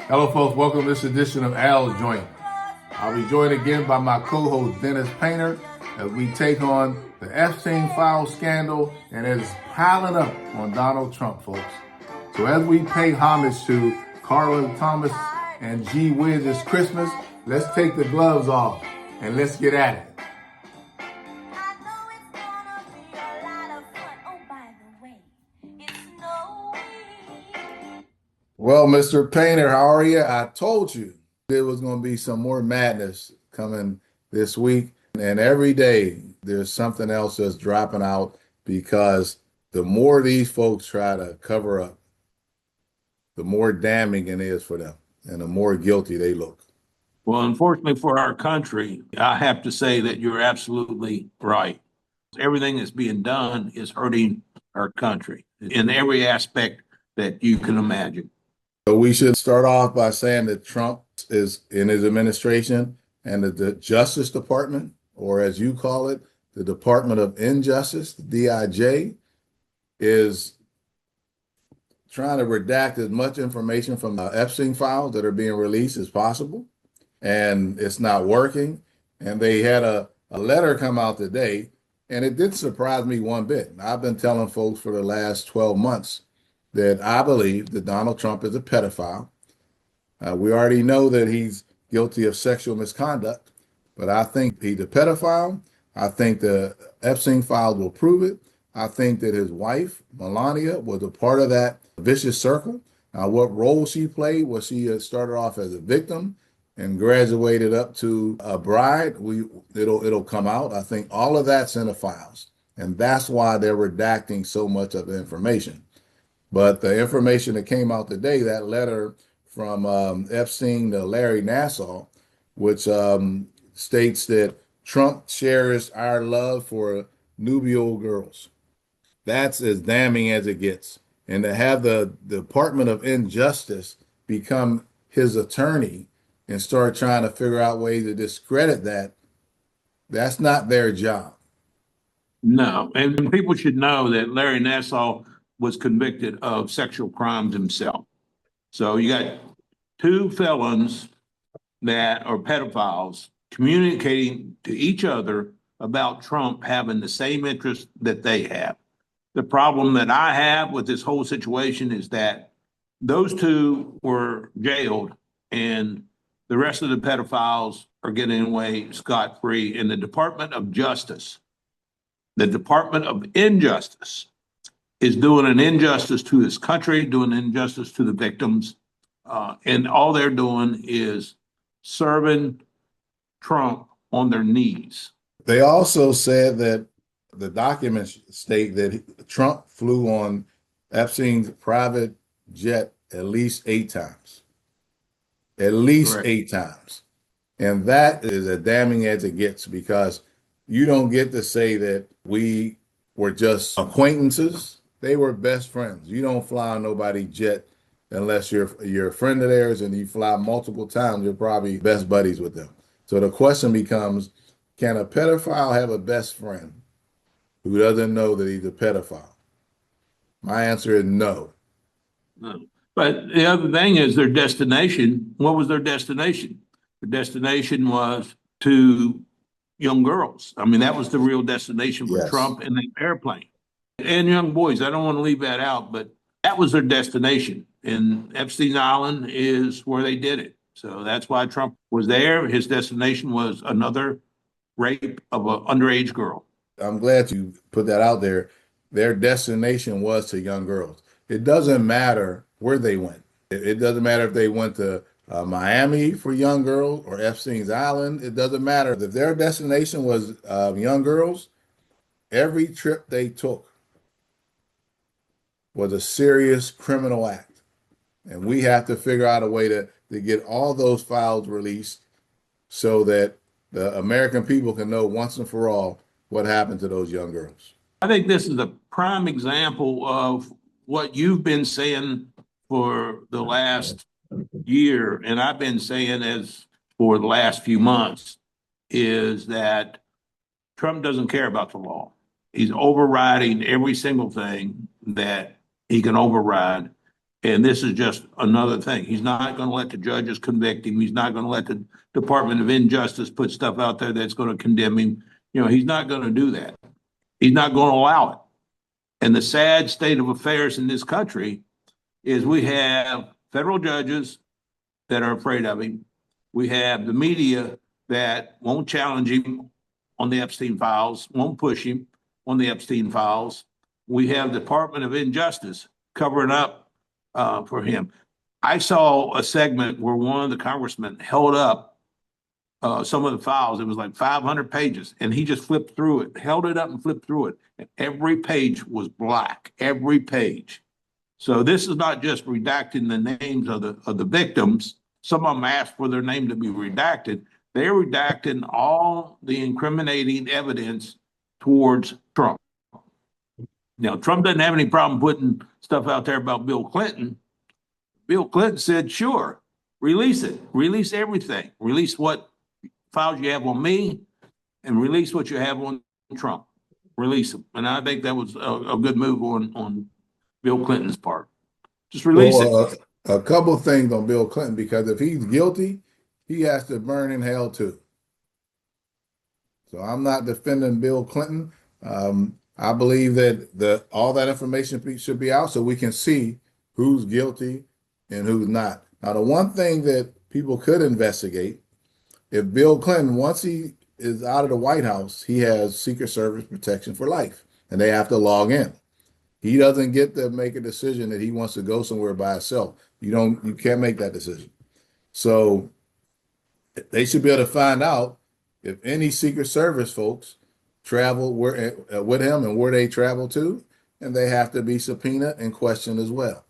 Hello, folks. Welcome to this edition of Al's Joint. I'll be joined again by my co-host Dennis Painter as we take on the Epstein file scandal, and it's piling up on Donald Trump, folks. So as we pay homage to Carla Thomas and G. Wiz this Christmas, let's take the gloves off and let's get at it. Well, Mr. Painter, how are you? I told you there was going to be some more madness coming this week. And every day there's something else that's dropping out because the more these folks try to cover up, the more damning it is for them and the more guilty they look. Well, unfortunately for our country, I have to say that you're absolutely right. Everything that's being done is hurting our country in every aspect that you can imagine. So we should start off by saying that Trump is in his administration and the Justice Department, or as you call it, the Department of Injustice, the DIJ, is trying to redact as much information from the Epstein files that are being released as possible. And it's not working. And they had a letter come out today, and it didn't surprise me one bit. I've been telling folks for the last 12 months that I believe that Donald Trump is a pedophile. We already know that he's guilty of sexual misconduct, but I think he's a pedophile. I think the Epstein files will prove it. I think that his wife, Melania, was a part of that vicious circle. What role she played was she started off as a victim and graduated up to a bride. It'll come out. I think all of that's in the files, and that's why they're redacting so much of the information. But the information that came out today, that letter from Epstein to Larry Nassar, which states that Trump shares our love for nubile girls. That's as damning as it gets. And to have the Department of Injustice become his attorney and start trying to figure out ways to discredit that, that's not their job. No, and people should know that Larry Nassar was convicted of sexual crimes himself. So you got two felons that are pedophiles communicating to each other about Trump having the same interest that they have. The problem that I have with this whole situation is that those two were jailed and the rest of the pedophiles are getting away scot-free. In the Department of Justice, the Department of Injustice is doing an injustice to this country, doing an injustice to the victims. And all they're doing is serving Trump on their knees. They also said that the documents state that Trump flew on Epstein's private jet at least 8 times. At least Correct. 8 times. And that is as damning as it gets, because you don't get to say that we were just acquaintances. They were best friends. You don't fly on nobody's jet unless you're a friend of theirs and you fly multiple times. You're probably best buddies with them. So the question becomes, can a pedophile have a best friend who doesn't know that he's a pedophile? My answer is no. No. But the other thing is their destination. What was their destination? The destination was to young girls. I mean, that was the real destination for Yes. Trump and the airplane. And young boys. I don't want to leave that out, but that was their destination. And Epstein Island is where they did it. So that's why Trump was there. His destination was another rape of an underage girl. I'm glad you put that out there. Their destination was to young girls. It doesn't matter where they went. It doesn't matter if they went to Miami for young girls or Epstein's Island. It doesn't matter. If their destination was young girls, every trip they took was a serious criminal act. And we have to figure out a way to get all those files released so that the American people can know once and for all what happened to those young girls. I think this is a prime example of what you've been saying for the last year, and I've been saying as for the last few months, is that Trump doesn't care about the law. He's overriding every single thing that he can override. And this is just another thing. He's not going to let the judges convict him. He's not going to let the Department of Injustice put stuff out there that's going to condemn him. You know, he's not going to do that. He's not going to allow it. And the sad state of affairs in this country is we have federal judges that are afraid of him. We have the media that won't challenge him on the Epstein files, won't push him on the Epstein files. We have the Department of Injustice covering up for him. I saw a segment where one of the congressmen held up some of the files. It was like 500 pages, and he just flipped through it, held it up and flipped through it. And every page was black, every page. So this is not just redacting the names of the victims. Some of them asked for their name to be redacted. They're redacting all the incriminating evidence towards Trump. Now, Trump doesn't have any problem putting stuff out there about Bill Clinton. Bill Clinton said, sure, release it. Release everything. Release what files you have on me and release what you have on Trump. Release them. And I think that was a good move on Bill Clinton's part. Just release it. A couple of things on Bill Clinton, because if he's guilty, he has to burn in hell too. So I'm not defending Bill Clinton. I believe that all that information should be out so we can see who's guilty and who's not. Now, the one thing that people could investigate, if Bill Clinton, once he is out of the White House, he has Secret Service protection for life, and they have to log in. He doesn't get to make a decision that he wants to go somewhere by himself. You can't make that decision. So they should be able to find out if any Secret Service folks travel with him and where they travel to, and they have to be subpoenaed and questioned as well.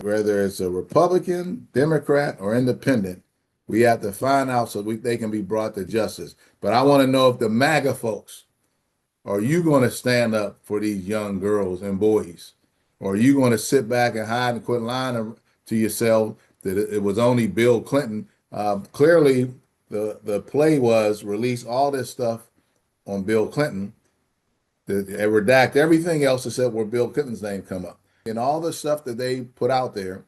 Whether it's a Republican, Democrat, or independent, we have to find out so they can be brought to justice. But I want to know if the MAGA folks, are you going to stand up for these young girls and boys? Or are you going to sit back and hide and quit lying to yourself that it was only Bill Clinton? Clearly, the play was release all this stuff on Bill Clinton, and redact everything else except where Bill Clinton's name come up. And all the stuff that they put out there,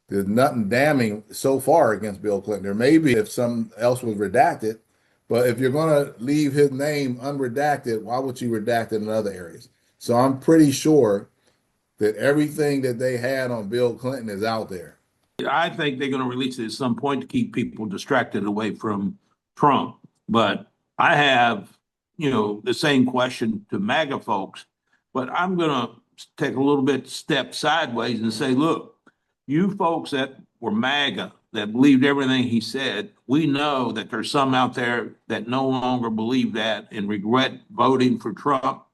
there's nothing damning so far against Bill Clinton. There may be if something else was redacted, but if you're going to leave his name unredacted, why would you redact it in other areas? So I'm pretty sure that everything that they had on Bill Clinton is out there. I think they're going to release it at some point to keep people distracted away from Trump. But I have, the same question to MAGA folks, but I'm going to take a little bit step sideways and say, look, you folks that were MAGA, that believed everything he said, we know that there's some out there that no longer believe that and regret voting for Trump.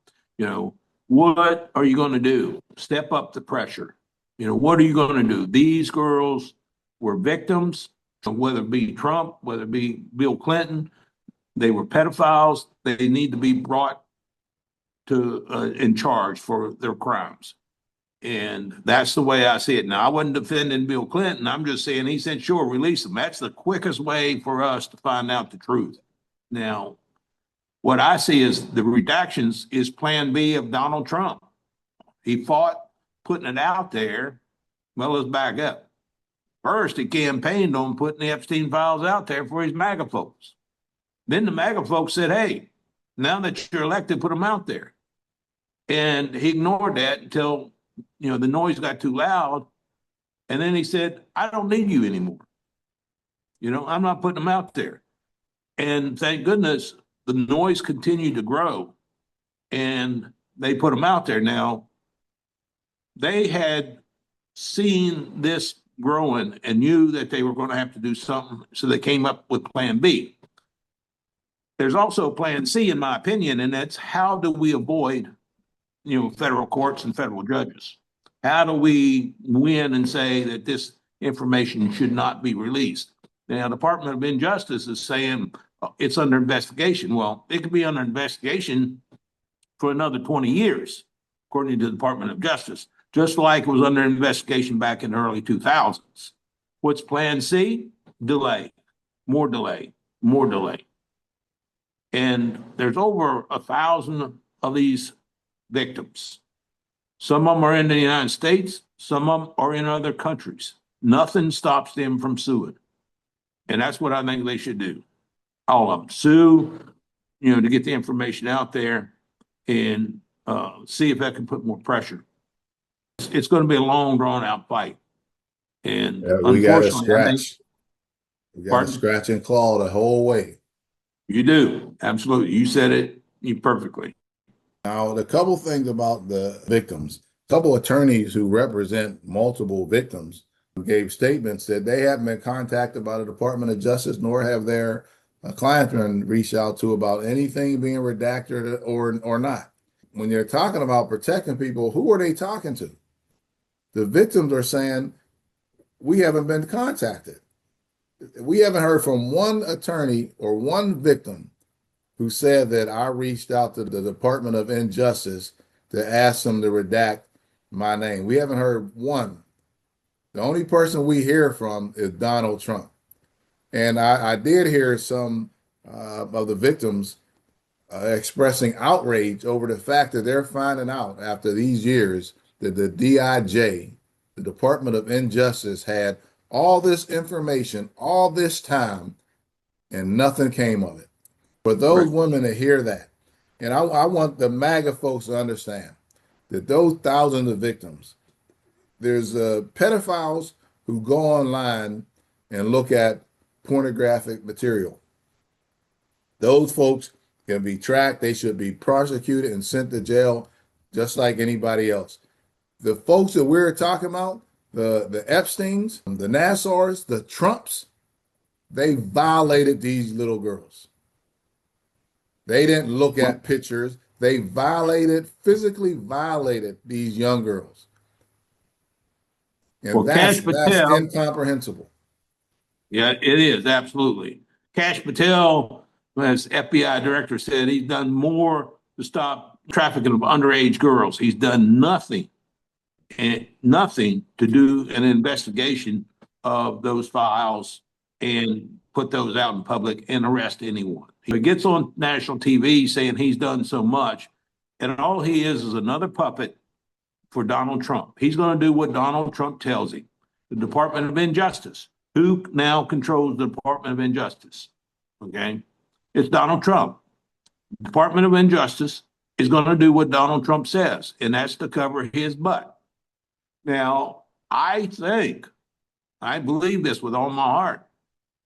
What are you going to do? Step up the pressure. What are you going to do? These girls were victims, whether it be Trump, whether it be Bill Clinton, they were pedophiles. They need to be brought to in charge for their crimes. And that's the way I see it. Now, I wasn't defending Bill Clinton. I'm just saying he said, sure, release them. That's the quickest way for us to find out the truth. Now, what I see is the redactions is plan B of Donald Trump. He fought putting it out there. Well, let's back up. First, he campaigned on putting the Epstein files out there for his MAGA folks. Then the MAGA folks said, hey, now that you're elected, put them out there. And he ignored that until, the noise got too loud. And then he said, I don't need you anymore. I'm not putting them out there. And thank goodness the noise continued to grow and they put them out there. Now, they had seen this growing and knew that they were going to have to do something. So they came up with plan B. There's also plan C, in my opinion, and that's how do we avoid, federal courts and federal judges? How do we win and say that this information should not be released? Now, the Department of Injustice is saying it's under investigation. Well, it could be under investigation for another 20 years, according to the Department of Justice, just like it was under investigation back in the early 2000s. What's plan C? Delay, more delay, more delay. And there's over 1,000 of these victims. Some of them are in the United States, Some of them are in other countries. Nothing stops them from suing. And that's what I think they should do. All of them sue, to get the information out there and see if that can put more pressure. It's going to be a long, drawn out fight. And We got to unfortunately, I think, scratch. We got to pardon? scratch and claw the whole way. You do. Absolutely. You said it perfectly. Now, the couple things about the victims, a couple attorneys who represent multiple victims gave statements that they haven't been contacted by the Department of Justice, nor have their clients been reached out to about anything being redacted or not. When they're talking about protecting people, who are they talking to? The victims are saying, we haven't been contacted. We haven't heard from one attorney or one victim who said that I reached out to the Department of Injustice to ask them to redact my name. We haven't heard one. The only person we hear from is Donald Trump. And I did hear some of the victims expressing outrage over the fact that they're finding out after these years that the DIJ, the Department of Injustice, had all this information all this time and nothing came of it. For those women to hear that, and I want the MAGA folks to understand that those thousands of victims, there's pedophiles who go online and look at pornographic material. Those folks can be tracked. They should be prosecuted and sent to jail just like anybody else. The folks that we're talking about, the Epsteins, the Nassars, the Trumps, they violated these little girls. They didn't look at pictures. They physically violated these young girls. And that's incomprehensible. Yeah, it is, absolutely. Kash Patel, as FBI director, said he's done more to stop trafficking of underage girls. He's done nothing to do an investigation of those files and put those out in public and arrest anyone. He gets on national TV saying he's done so much, and all he is another puppet for Donald Trump. He's going to do what Donald Trump tells him. The Department of Injustice. Who now controls the Department of Injustice? Okay, it's Donald Trump. The Department of Injustice is going to do what Donald Trump says, and that's to cover his butt. Now, I believe this with all my heart.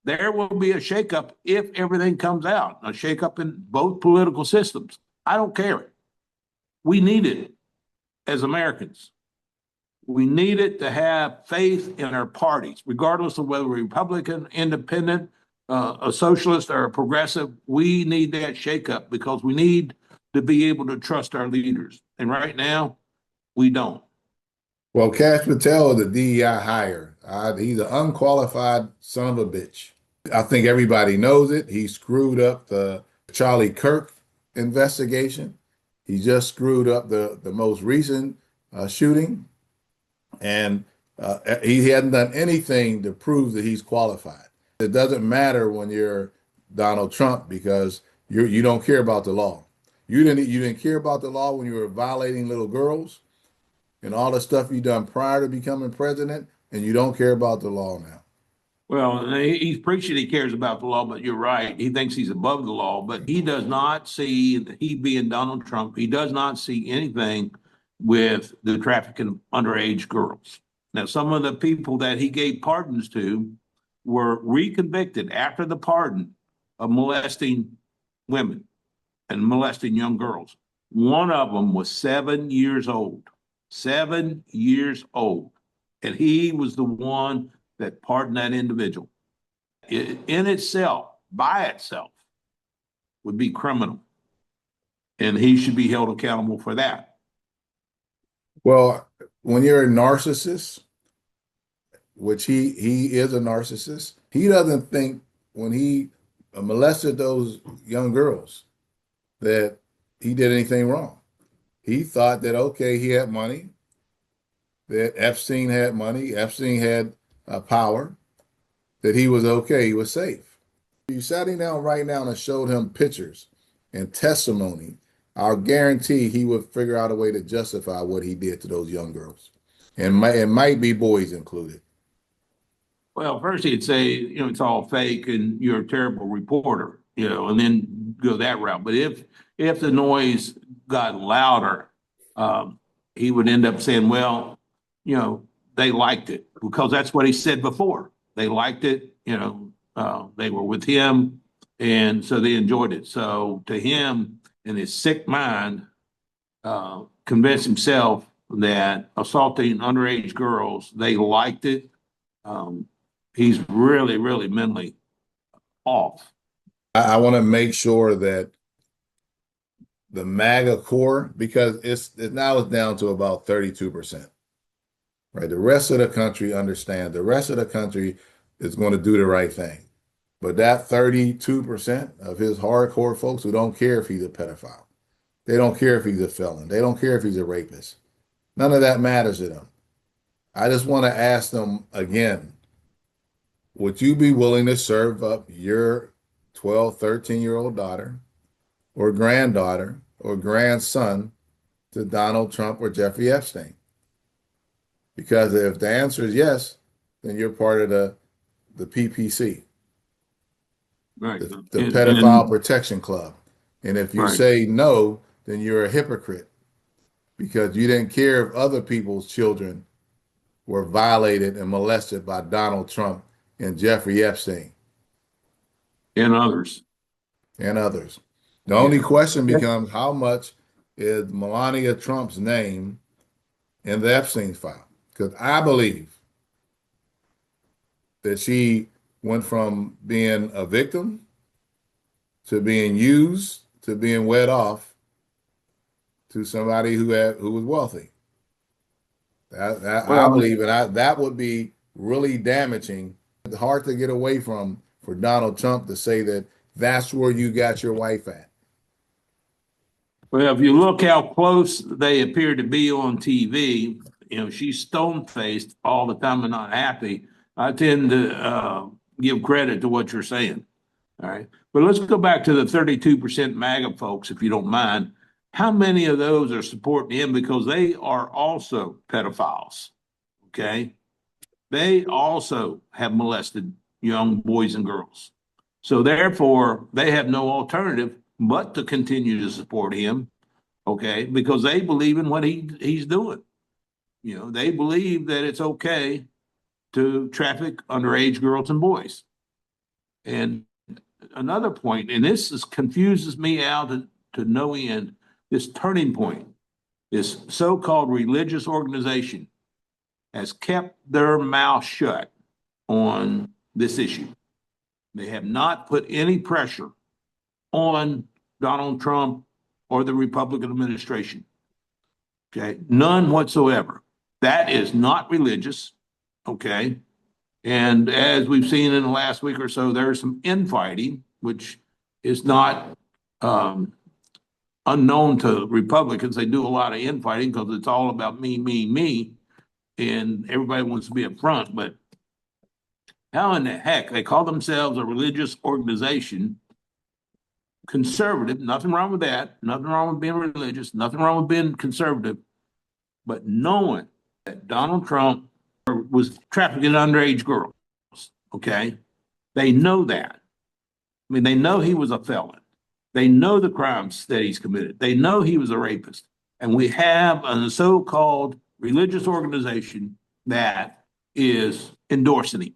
There will be a shakeup if everything comes out, a shakeup in both political systems. I don't care. We need it as Americans. We need it to have faith in our parties, regardless of whether we're Republican, independent, a socialist, or a progressive. We need that shakeup because we need to be able to trust our leaders. And right now, we don't. Well, Kash Patel is a DEI hire. He's an unqualified son of a bitch. I think everybody knows it. He screwed up the Charlie Kirk investigation. He just screwed up the most recent shooting. And he hadn't done anything to prove that he's qualified. It doesn't matter when you're Donald Trump because you don't care about the law. You didn't care about the law when you were violating little girls and all the stuff you done prior to becoming president, and you don't care about the law now. Well, he's preaching he cares about the law, but you're right. He thinks he's above the law, but he does not see, he being Donald Trump, he does not see anything with the trafficking of underage girls. Now, some of the people that he gave pardons to were reconvicted after the pardon of molesting women and molesting young girls. One of them was 7 years old, 7 years old. And he was the one that pardoned that individual. It, in itself, by itself, would be criminal. And he should be held accountable for that. Well, when you're a narcissist, which he is a narcissist, he doesn't think when he molested those young girls that he did anything wrong. He thought that, okay, he had money, that Epstein had money, Epstein had power, that he was okay, he was safe. If you sat him down right now and showed him pictures and testimony, I'll guarantee he would figure out a way to justify what he did to those young girls. And it might be boys included. Well, first he'd say, it's all fake and you're a terrible reporter, and then go that route. But if the noise got louder, he would end up saying, well, they liked it because that's what he said before. They liked it, they were with him and so they enjoyed it. So to him, in his sick mind, convinced himself that assaulting underage girls, they liked it. Um, he's really, really mentally off. I want to make sure that the MAGA core, because it's down to about 32%. Right. The rest of the country understand. The rest of the country is going to do the right thing. But that 32% of his hardcore folks who don't care if he's a pedophile, they don't care if he's a felon, they don't care if he's a rapist. None of that matters to them. I just want to ask them again, would you be willing to serve up your 12, 13-year-old daughter or granddaughter or grandson to Donald Trump or Jeffrey Epstein? Because if the answer is yes, then you're part of the PPC, Right. the Pedophile Protection Club. And if you say no, then you're a hypocrite because you didn't care if other people's children were violated and molested by Donald Trump and Jeffrey Epstein. And others. The only question becomes, how much is Melania Trump's name in the Epstein file? Because I believe that she went from being a victim to being used to being wed off to somebody who was wealthy. I believe, and that would be really damaging. It's hard to get away from for Donald Trump to say that that's where you got your wife at. Well, if you look how close they appear to be on TV, she's stone-faced all the time and not happy. I tend to give credit to what you're saying. All right. But let's go back to the 32% MAGA folks, if you don't mind. How many of those are supporting him because they are also pedophiles? Okay. They also have molested young boys and girls. So therefore, they have no alternative but to continue to support him, okay, because they believe in what he's doing. They believe that it's okay to traffic underage girls and boys. And another point, and confuses me out to no end, this turning point, this so-called religious organization has kept their mouth shut on this issue. They have not put any pressure on Donald Trump or the Republican administration. Okay, none whatsoever. That is not religious. Okay. And as we've seen in the last week or so, there's some infighting, which is not unknown to Republicans. They do a lot of infighting because it's all about me, me, me. And everybody wants to be up front. But how in the heck they call themselves a religious organization, conservative, nothing wrong with that, nothing wrong with being religious, nothing wrong with being conservative, but knowing that Donald Trump was trafficking underage girls, okay? They know that. I mean, they know he was a felon. They know the crimes that he's committed. They know he was a rapist. And we have a so-called religious organization that is endorsing him.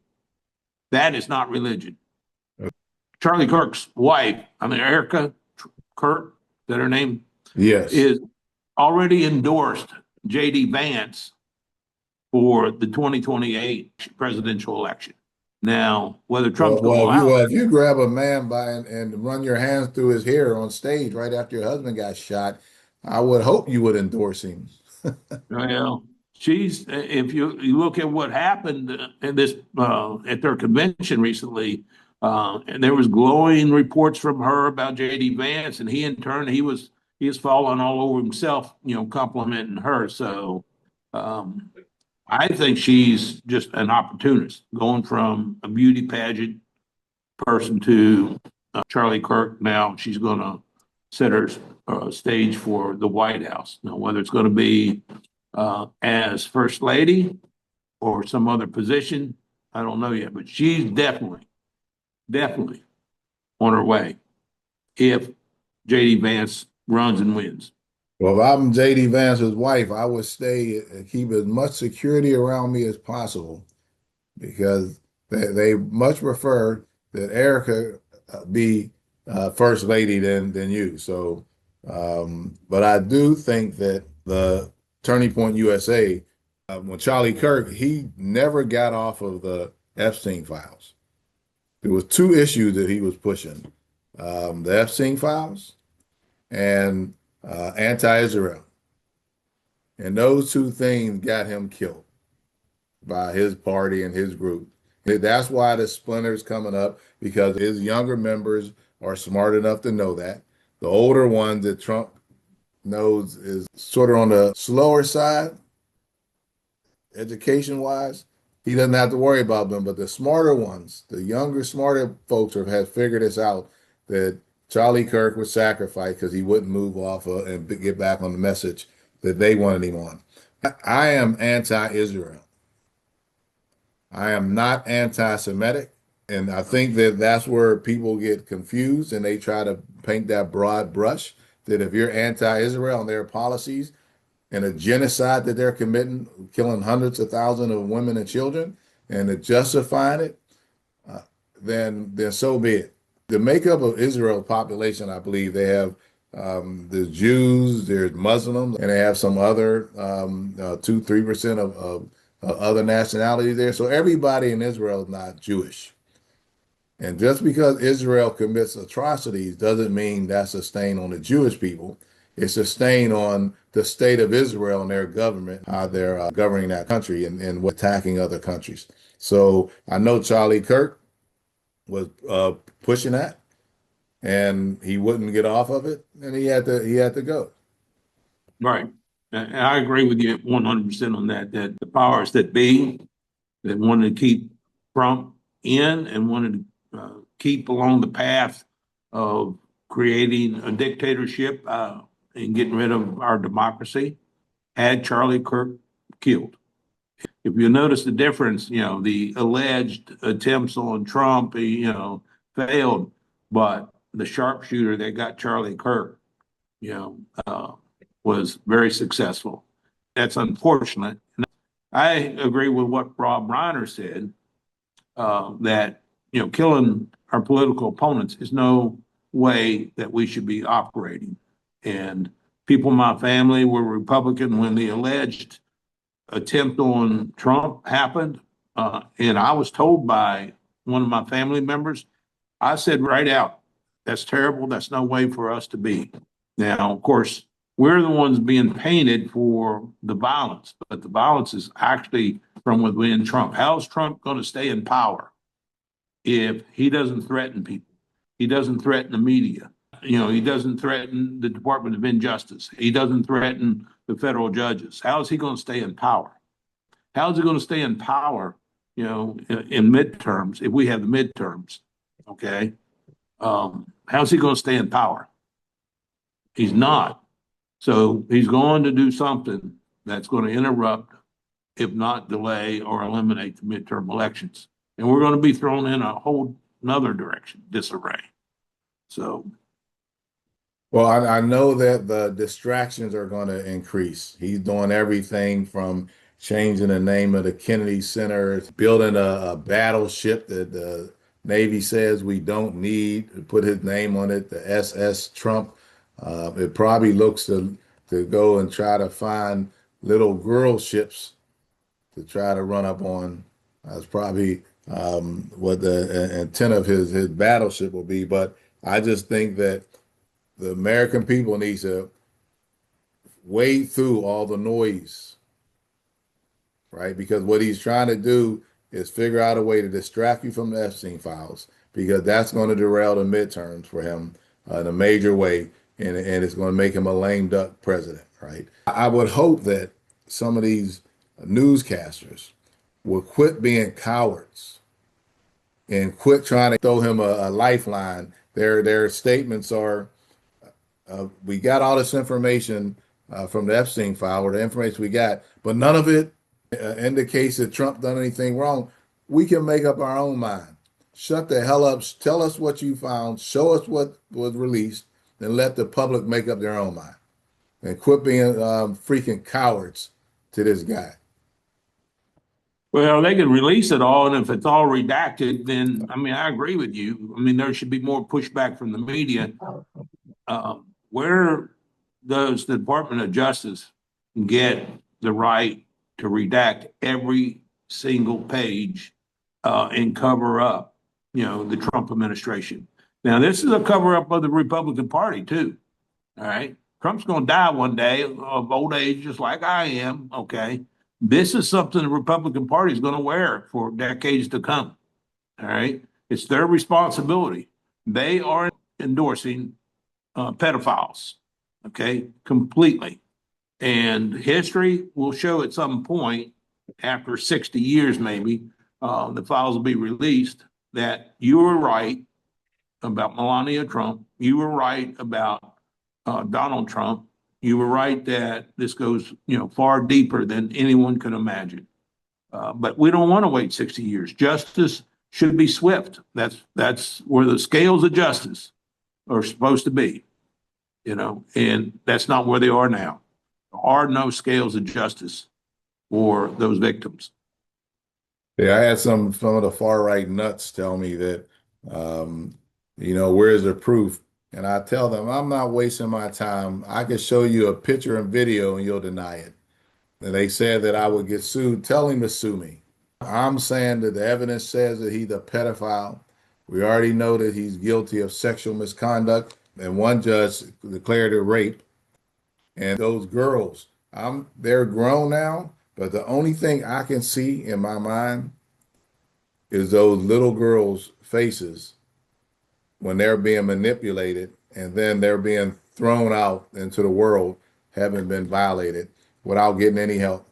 That is not religion. Charlie Kirk's wife, Erica Kirk, is that her name? Yes. Is already endorsed J.D. Vance for the 2028 presidential election. Now, whether Trump's if you grab a man and run your hands through his hair on stage right after your husband got shot, I would hope you would endorse him. Well, if you look at what happened in this at their convention recently, and there was glowing reports from her about J.D. Vance, and he in turn he was falling all over himself, complimenting her. So I think she's just an opportunist, going from a beauty pageant person to Charlie Kirk. Now she's going to set her stage for the White House. Now, whether it's going to be as first lady or some other position. I don't know yet, but she's definitely on her way if JD Vance runs and wins. Well, if I'm JD Vance's wife, I would stay and keep as much security around me as possible because they much prefer that Erica be first lady than you. So, but I do think that the Turning Point USA, when Charlie Kirk, he never got off of the Epstein files. There was two issues that he was pushing: the Epstein files and anti-Israel, and those two things got him killed by his party and his group. That's why the splinter's coming up because his younger members are smart enough to know that. The older ones that Trump knows is sort of on the slower side, education wise. He doesn't have to worry about them. But the smarter ones, the younger, smarter folks have figured this out that Charlie Kirk was sacrificed because he wouldn't move off and get back on the message that they wanted him on. I am anti-Israel. I am not anti-Semitic. And I think that that's where people get confused and they try to paint that broad brush that if you're anti-Israel and their policies and a genocide that they're committing, killing hundreds of thousands of women and children, and justifying it, then so be it. The makeup of Israel population, I believe they have the Jews, there's Muslims, and they have some other 2-3% of other nationalities there. So everybody in Israel is not Jewish. And just because Israel commits atrocities doesn't mean that's a stain on the Jewish people. It's a stain on the state of Israel and their government, how they're governing that country and attacking other countries. So I know Charlie Kirk was pushing that, and he wouldn't get off of it, and he had to go. Right. And I agree with you 100% on that, that the powers that be that wanted to keep Trump in and wanted to keep along the path of creating a dictatorship and getting rid of our democracy had Charlie Kirk killed. If you notice the difference, the alleged attempts on Trump, failed, but the sharpshooter that got Charlie Kirk, was very successful. That's unfortunate. I agree with what Rob Reiner said, that, killing our political opponents is no way that we should be operating. And people in my family were Republican when the alleged attempt on Trump happened. And I was told by one of my family members, I said right out, that's terrible. That's no way for us to be. Now, of course, we're the ones being painted for the violence, but the violence is actually from within Trump. How's Trump going to stay in power if he doesn't threaten people? He doesn't threaten the media. He doesn't threaten the Department of Injustice. He doesn't threaten the federal judges. How is he going to stay in power? How is he going to stay in power, in midterms, if we have the midterms? Okay. How's he going to stay in power? He's not. So he's going to do something that's going to interrupt, if not delay or eliminate the midterm elections. And we're going to be thrown in a whole another direction, disarray. So. Well, I know that the distractions are going to increase. He's doing everything from changing the name of the Kennedy Center, building a battleship that the Navy says we don't need, put his name on it, the SS Trump. It probably looks to go and try to find little girl ships to try to run up on. That's probably what the intent of his battleship will be. But I just think that the American people needs to wade through all the noise, right? Because what he's trying to do is figure out a way to distract you from the Epstein files, because that's going to derail the midterms for him in a major way, and it's going to make him a lame duck president, right? I would hope that some of these newscasters will quit being cowards and quit trying to throw him a lifeline. Their statements are, we got all this information from the Epstein file or the information we got, but none of it indicates that Trump done anything wrong. We can make up our own mind. Shut the hell up. Tell us what you found. Show us what was released, and let the public make up their own mind. And quit being freaking cowards to this guy. Well, they can release it all, and if it's all redacted, then, I mean, I agree with you. I mean, there should be more pushback from the media. Where does the Department of Justice get the right to redact every single page and cover up, the Trump administration? Now, this is a cover up of the Republican Party too. All right. Trump's going to die one day of old age, just like I am. Okay. This is something the Republican Party is going to wear for decades to come. All right. It's their responsibility. They are endorsing pedophiles. Okay. Completely. And history will show at some point, after 60 years, maybe, the files will be released, that you were right about Melania Trump. You were right about Donald Trump. You were right that this goes, far deeper than anyone could imagine. But we don't want to wait 60 years. Justice should be swift. That's where the scales of justice are supposed to be, and that's not where they are now. There are no scales of justice for those victims. Yeah, I had some of the far right nuts tell me that, where's the proof? And I tell them, I'm not wasting my time. I can show you a picture and video and you'll deny it. And they said that I would get sued. Tell him to sue me. I'm saying that the evidence says that he's a pedophile. We already know that he's guilty of sexual misconduct, and one judge declared it rape. And those girls, they're grown now, but the only thing I can see in my mind is those little girls' faces when they're being manipulated and then they're being thrown out into the world, having been violated without getting any help.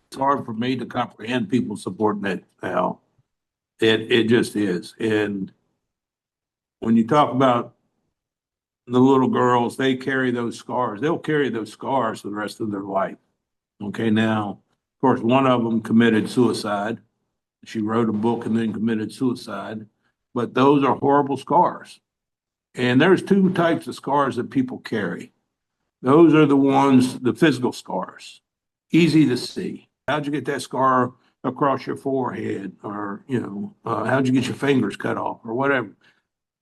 It's hard for me to comprehend people supporting it now. It just is. And when you talk about the little girls, they carry those scars. They'll carry those scars for the rest of their life. Okay, now, of course, one of them committed suicide. She wrote a book and then committed suicide. But those are horrible scars. And there's two types of scars that people carry. Those are the ones, the physical scars, easy to see. How'd you get that scar across your forehead? Or, how'd you get your fingers cut off or whatever?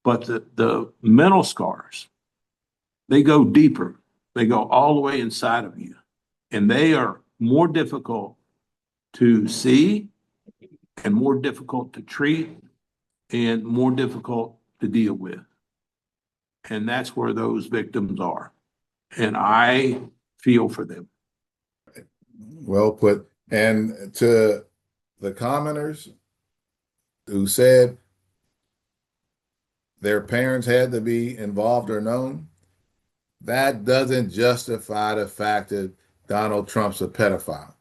But the mental scars, they go deeper. They go all the way inside of you. And they are more difficult to see and more difficult to treat and more difficult to deal with. And that's where those victims are. And I feel for them. Well put. And to the commenters who said their parents had to be involved or known, that doesn't justify the fact that Donald Trump's a pedophile.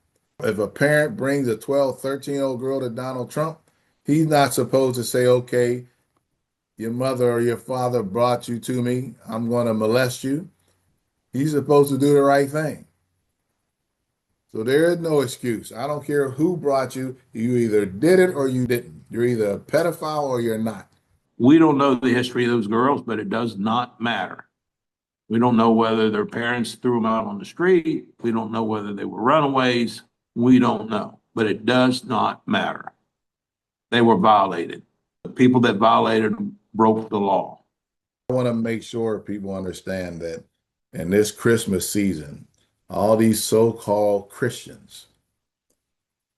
If a parent brings a 12, 13-year-old girl to Donald Trump, he's not supposed to say, okay, your mother or your father brought you to me, I'm going to molest you. He's supposed to do the right thing. So there is no excuse. I don't care who brought you. You either did it or you didn't. You're either a pedophile or you're not. We don't know the history of those girls, but it does not matter. We don't know whether their parents threw them out on the street. We don't know whether they were runaways. We don't know, but it does not matter. They were violated. The people that violated them broke the law. I want to make sure people understand that in this Christmas season, all these so-called Christians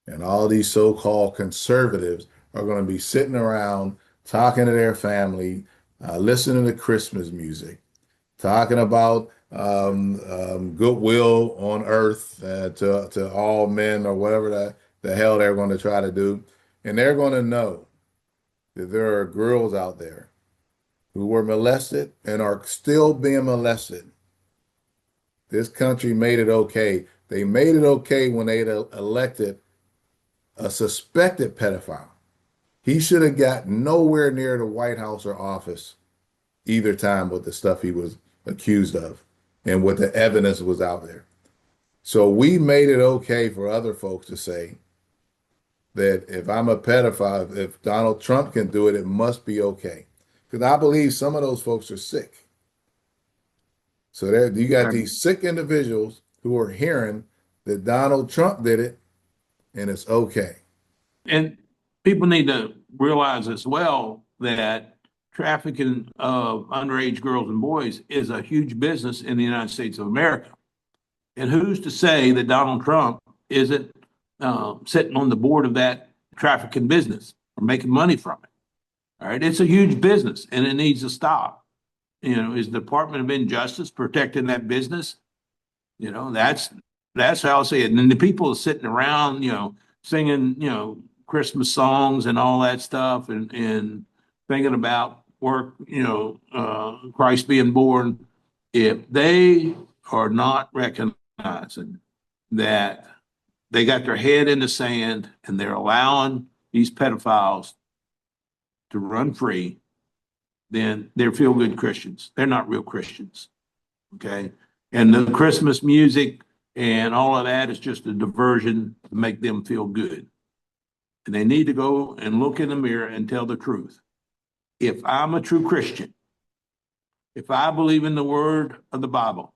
and all these so-called conservatives are going to be sitting around talking to their family, listening to Christmas music, talking about goodwill on earth to all men or whatever the hell they're going to try to do. And they're going to know that there are girls out there who were molested and are still being molested. This country made it okay. They made it okay when they elected a suspected pedophile. He should have got nowhere near the White House or office either time with the stuff he was accused of and what the evidence was out there. So we made it okay for other folks to say that if I'm a pedophile, if Donald Trump can do it, it must be okay. Because I believe some of those folks are sick. So there you got these sick individuals who are hearing that Donald Trump did it and it's okay. And people need to realize as well that trafficking of underage girls and boys is a huge business in the United States of America. And who's to say that Donald Trump isn't sitting on the board of that trafficking business or making money from it? All right, it's a huge business and it needs to stop. Is the Department of Injustice protecting that business? That's how I see it. And then the people sitting around, singing, Christmas songs and all that stuff and thinking about work, Christ being born, if they are not recognizing that they got their head in the sand and they're allowing these pedophiles to run free, then they're feel good Christians. They're not real Christians. Okay. And the Christmas music and all of that is just a diversion to make them feel good. And they need to go and look in the mirror and tell the truth. If I'm a true Christian, if I believe in the word of the Bible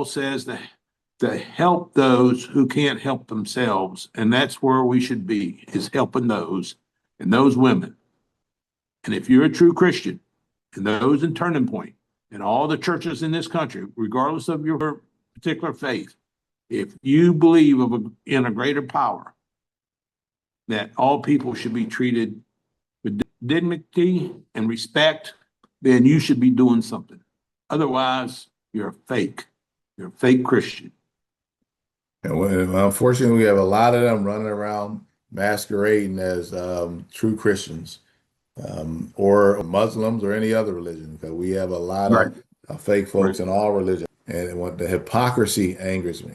says that to help those who can't help themselves. And that's where we should be, is helping those and those women. And if you're a true Christian and those in Turning Point and all the churches in this country, regardless of your particular faith, if you believe in a greater power, that all people should be treated with dignity and respect, then you should be doing something. Otherwise, you're a fake. You're a fake Christian. And unfortunately, we have a lot of them running around masquerading as true Christians or Muslims or any other religion, because we have a lot Right. of fake folks in all religions. And what the hypocrisy angers me.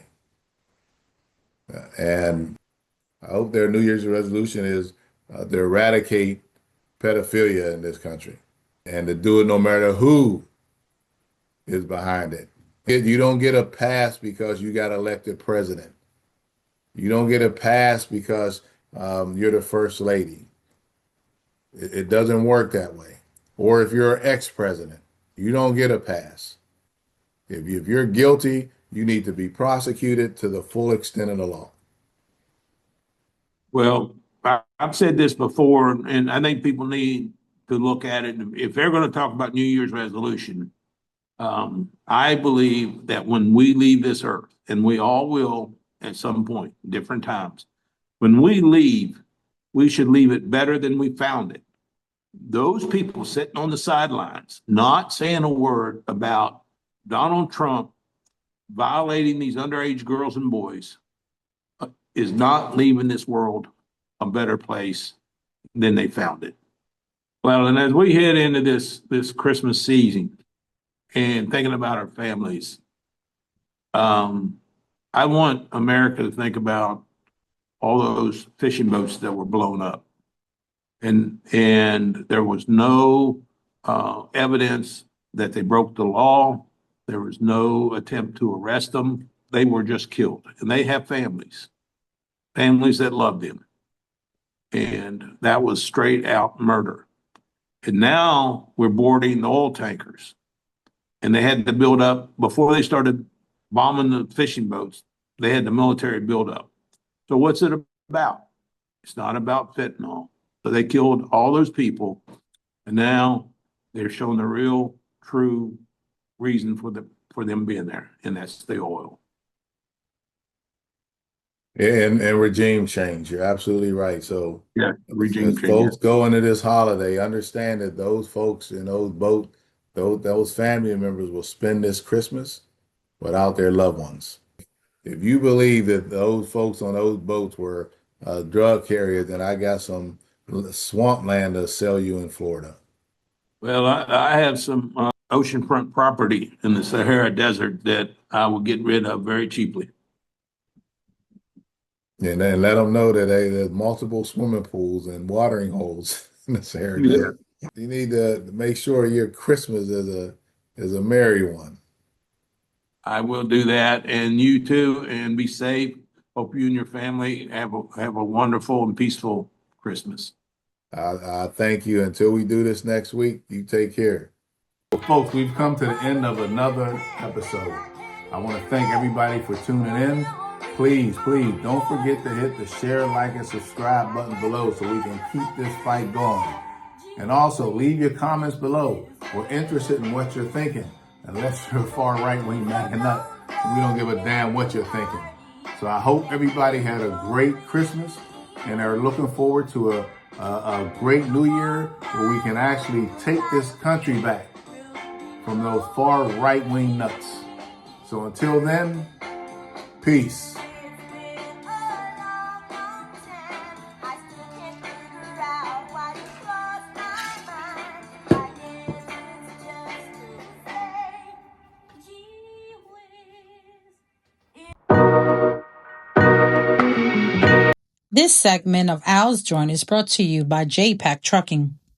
And I hope their New Year's resolution is to eradicate pedophilia in this country and to do it no matter who is behind it. You don't get a pass because you got elected president. You don't get a pass because you're the first lady. It doesn't work that way. Or if you're an ex-president, you don't get a pass. If you're guilty, you need to be prosecuted to the full extent of the law. Well, I've said this before, and I think people need to look at it. If they're going to talk about New Year's resolution, I believe that when we leave this earth, and we all will at some point, different times, when we leave, we should leave it better than we found it. Those people sitting on the sidelines, not saying a word about Donald Trump violating these underage girls and boys, is not leaving this world a better place than they found it. Well, and as we head into this Christmas season and thinking about our families, I want America to think about all those fishing boats that were blown up. And there was no evidence that they broke the law. There was no attempt to arrest them. They were just killed. And they have families that love them. And that was straight out murder. And now we're boarding the oil tankers. And they had to build up, before they started bombing the fishing boats, they had the military build up. So what's it about? It's not about fentanyl. So they killed all those people. And now they're showing the real, true reason for them being there. And that's the oil. And regime change. You're absolutely right. So Yeah, regime as change. folks go into this holiday, understand that those folks in those boats, those family members will spend this Christmas without their loved ones. If you believe that those folks on those boats were drug carriers, then I got some swampland to sell you in Florida. Well, I have some oceanfront property in the Sahara Desert that I will get rid of very cheaply. And then let them know that there's multiple swimming pools and watering holes in the Sahara Desert. You need to make sure your Christmas is a merry one. I will do that, and you too, and be safe. Hope you and your family have a wonderful and peaceful Christmas. I thank you. Until we do this next week, you take care. Well, folks, we've come to the end of another episode. I want to thank everybody for tuning in. Please don't forget to hit the share, like, and subscribe button below so we can keep this fight going. And also leave your comments below. We're interested in what you're thinking. Unless you're far right wing MAGA nut, we don't give a damn what you're thinking. So I hope everybody had a great Christmas and are looking forward to a great New Year where we can actually take this country back from those far right wing nuts. So until then, peace. This segment of Al's Joint is brought to you by JPAC Trucking.